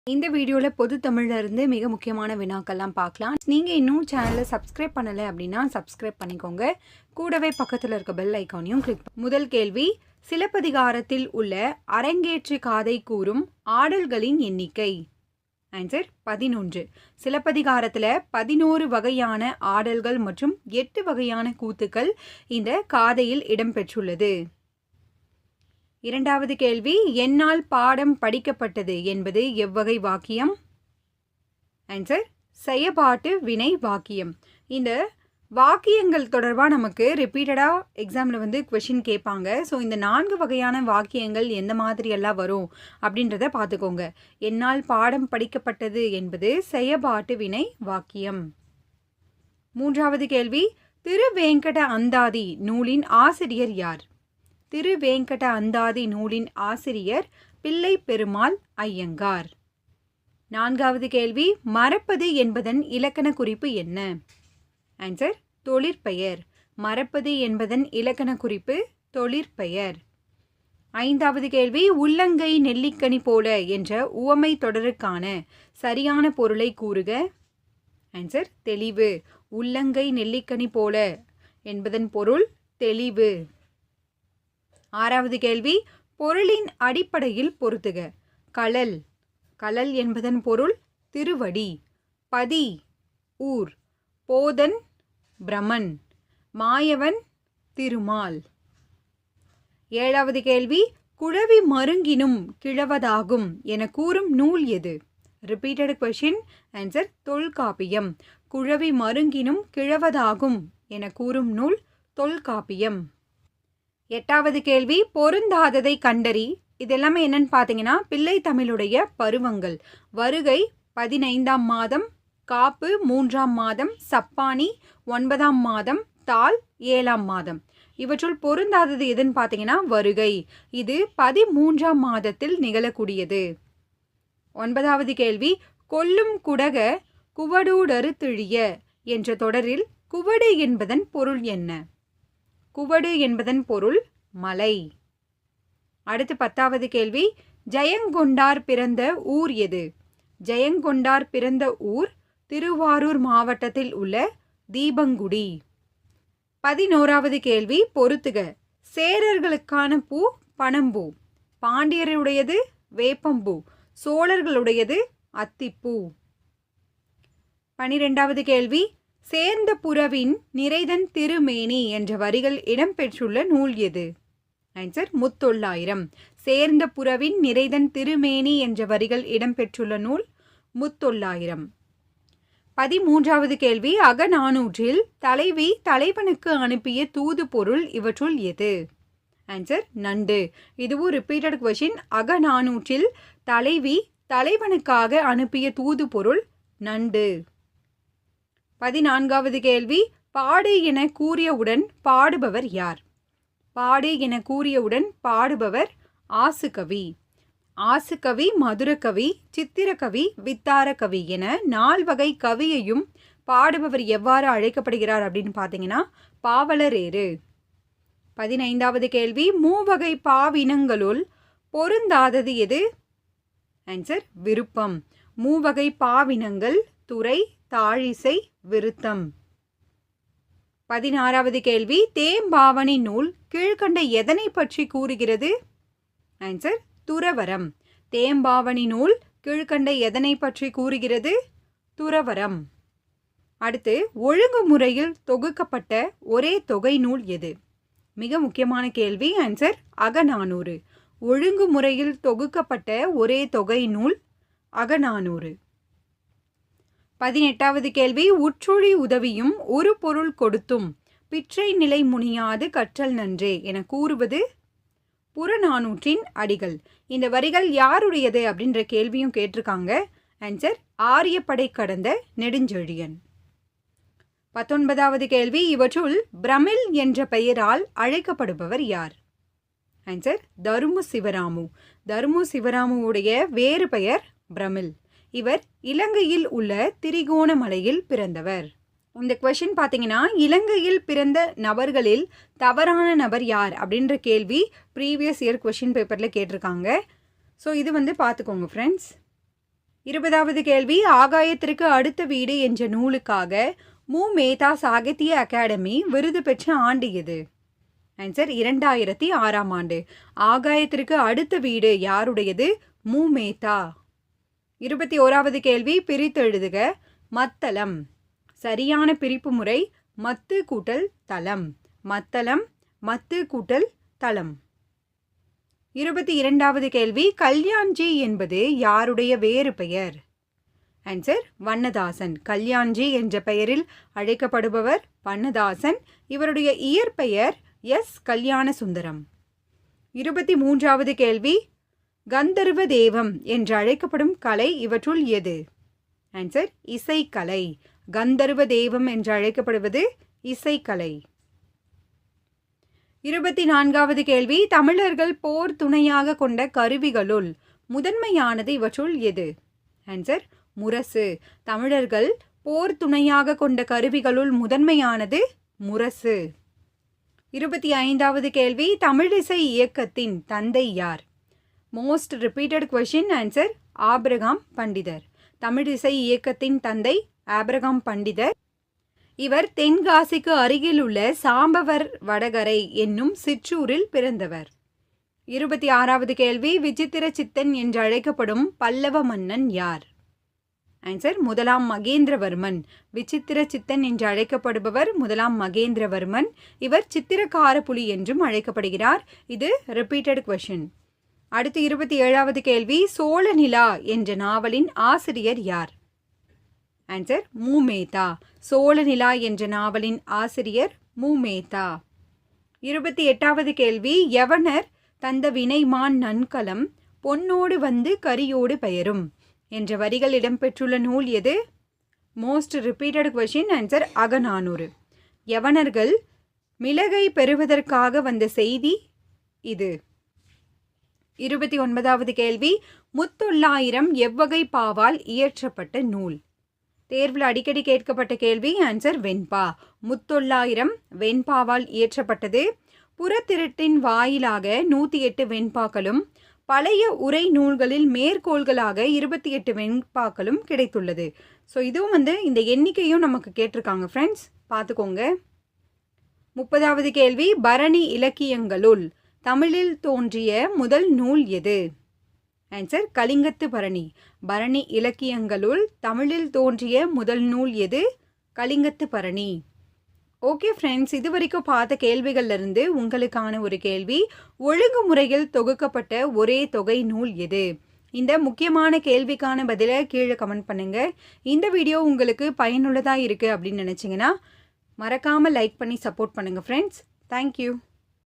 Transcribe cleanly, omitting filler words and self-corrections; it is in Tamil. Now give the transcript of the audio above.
இந்த வீடியோல பொது தமிழ்ல இருந்து மிக முக்கியமான வினாக்கள்லாம் பார்க்கலாம். நீங்க இன்னும் சேனலை சப்ஸ்கிரைப் பண்ணல அப்படின்னா சப்ஸ்கிரைப் பண்ணிக்கோங்க. கூடவே பக்கத்துல இருக்க பெல் ஐகானையும் கிளிக். முதல் கேள்வி, சிலப்பதிகாரத்தில் உள்ள அரங்கேற்று காதை கூறும் ஆடல்களின் எண்ணிக்கை? ஆன்சர் 11. சிலப்பதிகாரத்துல 11 வகையான ஆடல்கள் மற்றும் 8 வகையான கூத்துக்கள் இந்த காதையில் இடம்பெற்றுள்ளது. இரண்டாவது கேள்வி, என்னால் பாடம் படிக்கப்பட்டது என்பது எவ்வகை வாக்கியம்? ஆன்சர் செயபாட்டு வினை வாக்கியம். இந்த வாக்கியங்கள் தொடர்பாக நமக்கு ரிப்பீட்டடாக எக்ஸாமில் கொஷின் கேட்பாங்க. ஸோ இந்த 4 வகையான வாக்கியங்கள் எந்த மாதிரியெல்லாம் வரும் அப்படின்றத பார்த்துக்கோங்க. என்னால் பாடம் படிக்கப்பட்டது என்பது செயபாட்டு வினை வாக்கியம். மூன்றாவது கேள்வி, திருவேங்கட அந்தாதி நூலின் ஆசிரியர் யார்? திருவேங்கட அந்தாதி நூலின் ஆசிரியர் பிள்ளை பெருமாள் ஐயங்கார். நான்காவது கேள்வி, மறப்பது என்பதன் இலக்கண குறிப்பு என்ன? ஆன்சர் தொழிற்பெயர். மறப்பது என்பதன் இலக்கண குறிப்பு தொழிற்பெயர். ஐந்தாவது கேள்வி, உள்ளங்கை நெல்லிக்கனி போல என்ற உவமை தொடருக்கான சரியான பொருளை கூறுக. ஆன்சர் தெளிவு. உள்ளங்கை நெல்லிக்கனி போல என்பதன் பொருள் தெளிவு. ஆறாவது கேள்வி, பொருளின் அடிப்படையில் பொருத்துக. கழல். கழல் என்பதன் பொருள் திருவடி. பதி ஊர். போதன் பிரமன். மாயவன் திருமால். ஏழாவது கேள்வி, குழவி மருங்கினும் கிழவதாகும் என கூறும் நூல் எது? Repeated question. ஆன்சர் தொல்காப்பியம். குழவி மருங்கினும் கிழவதாகும் என கூறும் நூல் தொல்காப்பியம். எட்டாவது கேள்வி, பொருந்தாததை கண்டறி. இதெல்லாமே என்னன்னு பார்த்தீங்கன்னா பிள்ளை தமிழுடைய பருவங்கள். வருகை 15ஆம் மாதம், காப்பு 3ஆம் மாதம், சப்பானி 9ஆம் மாதம், தாள் 7ஆம் மாதம். இவற்றுள் பொருந்தாதது எதுன்னு பார்த்தீங்கன்னா வருகை. இது 13ஆம் மாதத்தில் நிகழக்கூடியது. 9வது கேள்வி, கொல்லும் குடக குவடூடறு திழிய என்ற தொடரில் குவடு என்பதன் பொருள் என்ன? குவடு என்பதன் பொருள் மலை. அடுத்து 10வது கேள்வி, ஜெயங்கொண்டார் பிறந்த ஊர் எது? ஜெயங்கொண்டார் பிறந்த ஊர் திருவாரூர் மாவட்டத்தில் உள்ள தீபங்குடி. 11வது கேள்வி, பொறுத்துக. சேரர்களுக்கான பூ பனம்பூ. பாண்டியருடையது வேப்பம்பூ. சோழர்களுடையது அத்திப்பூ. 12வது கேள்வி, சேர்ந்த புறவின் நிறைதன் திருமேனி என்ற வரிகள் இடம்பெற்றுள்ள நூல் எது? ஆன்சர் முத்தொள்ளாயிரம். சேர்ந்த புறவின் நிறைதன் திருமேனி என்ற வரிகள் இடம்பெற்றுள்ள நூல் முத்தொள்ளாயிரம். 13வது கேள்வி, அகநானூற்றில் தலைவி தலைவனுக்கு அனுப்பிய தூது பொருள் இவற்றுள் எது? ஆன்சர் நண்டு. இதுவும் ரிப்பீட்டட் கொஷின். அகநானூற்றில் தலைவி தலைவனுக்காக அனுப்பிய தூது பொருள் நண்டு. 14வது கேள்வி, பாடு என கூறியவுடன் பாடுபவர் யார்? பாடு என கூறியவுடன் பாடுபவர் ஆசுகவி. ஆசுகவி, மதுரகவி, சித்திரகவி, வித்தாரகவி என 4 வகை கவியையும் பாடுபவர் எவ்வாறு அழைக்கப்படுகிறார் அப்படின்னு பார்த்தீங்கன்னா பாவலரேறு. 15வது கேள்வி, மூவகை பாவினங்களுள் பொருந்தாதது எது? ஆன்சர் விருப்பம். மூவகை பாவினங்கள் துறை, தாழிசை, விருத்தம். 16வது கேள்வி, தேம்பாவணி நூல் கீழ்கண்ட எதனை பற்றி கூறுகிறது? ஆன்சர் துறவரம். தேம்பாவணி நூல் கீழ்கண்ட எதனை பற்றி கூறுகிறது? துறவரம். அடுத்து, ஒழுங்குமுறையில் தொகுக்கப்பட்ட ஒரே தொகை நூல் எது? மிக முக்கியமான கேள்வி. ஆன்சர் அகநானூறு. ஒழுங்குமுறையில் தொகுக்கப்பட்ட ஒரே தொகை நூல் அகநானூறு. 18வது கேள்வி, உற்றுழி உதவியும் ஒரு பொருள் கொடுத்தும் பிற்றை நிலை முனியாது கற்றல் நன்றே என கூறுவது? புறநானூற்றின் அடிகள். இந்த வரிகள் யாருடையது அப்படின்ற கேள்வியும் கேட்டிருக்காங்க. ஆன்சர் ஆரியப்படை கடந்த நெடுஞ்செழியன். 19வது கேள்வி, இவற்றுள் பிரமிழ் என்ற பெயரால் அழைக்கப்படுபவர் யார்? ஆன்சர் தருமு சிவராமு. தருமு சிவராமுவுடைய வேறு பெயர் பிரமிழ். இவர் இலங்கையில் உள்ள திரிகோணமலையில் பிறந்தவர். இந்த கொஷின் பார்த்தீங்கன்னா இலங்கையில் பிறந்த நபர்களில் தவறான நபர் யார் அப்படின்ற கேள்வி ப்ரீவியஸ் இயர் கொஷின் பேப்பரில் கேட்டிருக்காங்க. ஸோ இது பார்த்துக்கோங்க ஃப்ரெண்ட்ஸ். 20வது கேள்வி ஆகாயத்திற்கு அடுத்த வீடு என்ற நூலுக்காக மு. மேத்தா சாகித்ய அகாடமி விருது பெற்ற ஆண்டு எது? ஆன்சர் 2006ஆம் ஆண்டு. ஆகாயத்திற்கு அடுத்த வீடு யாருடையது? மு. மேத்தா. 21வது கேள்வி பிரித்தெழுதுக. மத்தளம். சரியான பிரிப்பு முறை மத்து கூட்டல் தளம். மத்தளம் மத்து கூட்டல் தளம். 22வது கேள்வி கல்யாண்ஜி என்பது யாருடைய வேறு பெயர்? ஆன்சர் வண்ணதாசன். கல்யாண்ஜி என்ற பெயரில் அழைக்கப்படுபவர் வண்ணதாசன். இவருடைய இயற்பெயர் எஸ். கல்யாண சுந்தரம். 23வது கேள்வி கந்தர்வ தேவம் என்று அழைக்கப்படும் கலை இவற்றுள் எது? ஆன்சர் இசைக்கலை. கந்தர்வ தேவம் என்று அழைக்கப்படுவது இசைக்கலை. 24வது கேள்வி தமிழர்கள் போர் துணையாக கொண்ட கருவிகளுள் முதன்மையானது இவற்றுள் எது? ஆன்சர் முரசு. தமிழர்கள் போர் துணையாக கொண்ட கருவிகளுள் முதன்மையானது முரசு. 25வது கேள்வி தமிழிசை இயக்கத்தின் தந்தை யார்? Most repeated question. Answer Abraham பண்டிதர். தமிழிசை இயக்கத்தின் தந்தை ஆபிரகாம் பண்டிதர். இவர் தென்காசிக்கு அருகில் உள்ள சாம்பவர் வடகரை என்னும் சிற்றூரில் பிறந்தவர். 26வது கேள்வி விசித்திர சித்தன் என்று அழைக்கப்படும் பல்லவ மன்னன் யார்? ஆன்சர் முதலாம் மகேந்திரவர்மன். விசித்திர சித்தன் என்று அழைக்கப்படுபவர் முதலாம் மகேந்திரவர்மன். இவர் சித்திரக்கார புலி என்றும் அழைக்கப்படுகிறார். இது ரிப்பீட்டட் கொஸ்டின். அடுத்து 27வது கேள்வி சோழ நிலா என்ற நாவலின் ஆசிரியர் யார்? ஆன்சர் மு. மேத்தா. சோழ நிலா என்ற நாவலின் ஆசிரியர் மு. மேத்தா. 28வது கேள்வி யவனர் தந்த வினைமான் நன்கலம் பொன்னோடு வந்து கரியோடு பெயரும் என்ற வரிகள் இடம்பெற்றுள்ள நூல் எது? Most repeated question. Answer Akananuru. யவனர்கள் மிளகை பெறுவதற்காக வந்த செய்தி இது. 29வது கேள்வி முத்தொள்ளாயிரம் எவ்வகை பாவால் இயற்றப்பட்ட நூல்? தேர்வில் அடிக்கடி கேட்கப்பட்ட கேள்வி. ஆன்சர் வெண்பா. முத்தொள்ளாயிரம் வெண்பாவால் இயற்றப்பட்டது. புறத்திருட்டின் வாயிலாக 108 வெண்பாக்களும் பழைய உரை நூல்களில் மேற்கோள்களாக 28 வெண்பாக்களும் கிடைத்துள்ளது. ஸோ இதுவும் இந்த எண்ணிக்கையும் நமக்கு கேட்டிருக்காங்க ஃப்ரெண்ட்ஸ், பார்த்துக்கோங்க. 30வது கேள்வி பரணி இலக்கியங்களுள் தமிழில் தோன்றிய முதல் நூல் எது? ஆன்சர் கலிங்கத்து பரணி. பரணி இலக்கியங்களுள் தமிழில் தோன்றிய முதல் நூல் எது? கலிங்கத்து பரணி. ஓகே ஃப்ரெண்ட்ஸ், இது வரைக்கும் பார்த்த கேள்விகள்லேருந்து உங்களுக்கான ஒரு கேள்வி. ஒழுங்குமுறையில் தொகுக்கப்பட்ட ஒரே தொகை நூல் எது? இந்த முக்கியமான கேள்விக்கான பதிலை கீழே கமெண்ட் பண்ணுங்கள். இந்த வீடியோ உங்களுக்கு பயனுள்ளதாக இருக்குது அப்படின்னு நினச்சிங்கன்னா மறக்காமல் லைக் பண்ணி சப்போர்ட் பண்ணுங்கள் ஃப்ரெண்ட்ஸ். தேங்க்யூ.